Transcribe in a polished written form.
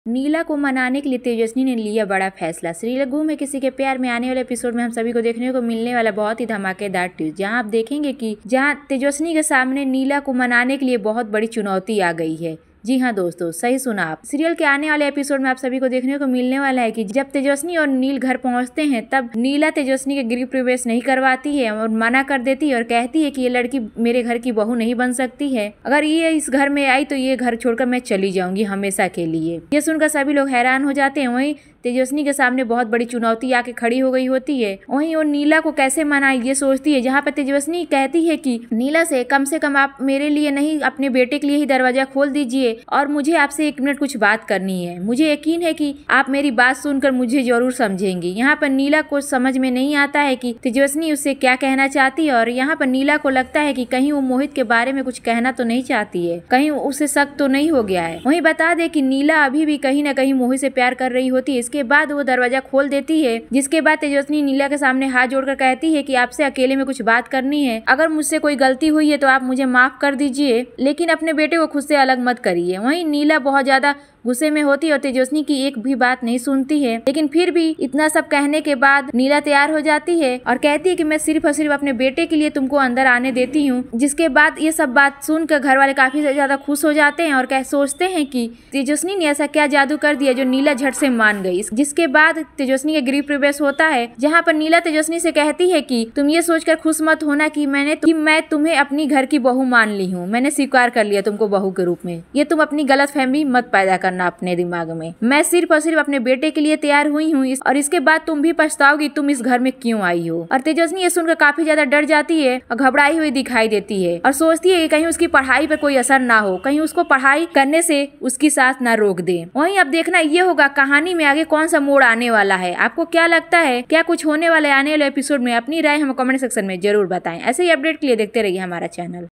नीला को मनाने के लिए तेजस्वी ने लिया बड़ा फैसला। श्रीलघु में किसी के प्यार में आने वाले एपिसोड में हम सभी को देखने को मिलने वाला बहुत ही धमाकेदार ट्विस्ट, जहां आप देखेंगे कि जहां तेजस्वी के सामने नीला को मनाने के लिए बहुत बड़ी चुनौती आ गई है। जी हाँ दोस्तों, सही सुना आप। सीरियल के आने वाले एपिसोड में आप सभी को देखने को मिलने वाला है कि जब तेजस्वी और नील घर पहुंचते हैं तब नीला तेजस्वी के गृह प्रवेश नहीं करवाती है और मना कर देती है और कहती है कि ये लड़की मेरे घर की बहू नहीं बन सकती है। अगर ये इस घर में आई तो ये घर छोड़कर मैं चली जाऊंगी हमेशा के लिए। ये सुनकर सभी लोग हैरान हो जाते हैं। वहीं तेजस्वी के सामने बहुत बड़ी चुनौती आके खड़ी हो गई होती है। वहीं वो नीला को कैसे मनाए ये सोचती है, जहाँ पर तेजस्वी कहती है कि नीला से कम आप मेरे लिए नहीं अपने बेटे के लिए ही दरवाजा खोल दीजिए और मुझे आपसे 1 मिनट कुछ बात करनी है। मुझे यकीन है कि आप मेरी बात सुनकर मुझे जरूर समझेंगी। यहाँ पर नीला को समझ में नहीं आता है कि तेजस्वी उससे क्या कहना चाहती है और यहाँ पर नीला को लगता है कि कहीं वो मोहित के बारे में कुछ कहना तो नहीं चाहती है, कहीं उसे शक तो नहीं हो गया है। वहीं बता दे कि नीला अभी भी कहीं न कहीं मोहित से प्यार कर रही होती है। इसके बाद वो दरवाजा खोल देती है, जिसके बाद तेजस्वी नीला के सामने हाथ जोड़कर कहती है कि आपसे अकेले में कुछ बात करनी है। अगर मुझसे कोई गलती हुई है तो आप मुझे माफ कर दीजिए, लेकिन अपने बेटे को खुद से अलग मत करिए। वहीं नीला बहुत ज्यादा गुस्से में होती है और तेजस्वी की एक भी बात नहीं सुनती है, लेकिन फिर भी इतना सब कहने के बाद नीला तैयार हो जाती है और कहती है कि मैं सिर्फ और सिर्फ अपने बेटे के लिए तुमको अंदर आने देती हूँ। जिसके बाद ये सब बात सुनकर घर वाले काफी ज्यादा खुश हो जाते हैं और सोचते हैं कि तेजस्वी ने ऐसा क्या जादू कर दिया जो नीला झट से मान गई। जिसके बाद तेजस्वी के गृह प्रवेश होता है, जहाँ पर नीला तेजस्वी से कहती है कि तुम ये सोचकर खुश मत होना कि मैं तुम्हें अपनी घर की बहू मान ली हूँ, मैंने स्वीकार कर लिया तुमको बहू के रूप में। ये तुम अपनी गलतफहमी मत पैदा करना अपने दिमाग में। मैं सिर्फ और सिर्फ अपने बेटे के लिए तैयार हुई हूँ और इसके बाद तुम भी पछताओगी तुम इस घर में क्यों आई हो। और तेजस्वी ये सुनकर काफी ज्यादा डर जाती है और घबराई हुई दिखाई देती है और सोचती है कि कहीं उसकी पढ़ाई पर कोई असर ना हो, कहीं उसको पढ़ाई करने से उसकी सास ना रोक दे। वहीं अब देखना ये होगा कहानी में आगे कौन सा मोड़ आने वाला है। आपको क्या लगता है, क्या कुछ होने वाला है आने वाले एपिसोड में? अपनी राय हमें कमेंट सेक्शन में जरूर बताएं। ऐसे ही अपडेट के लिए देखते रहिए हमारा चैनल।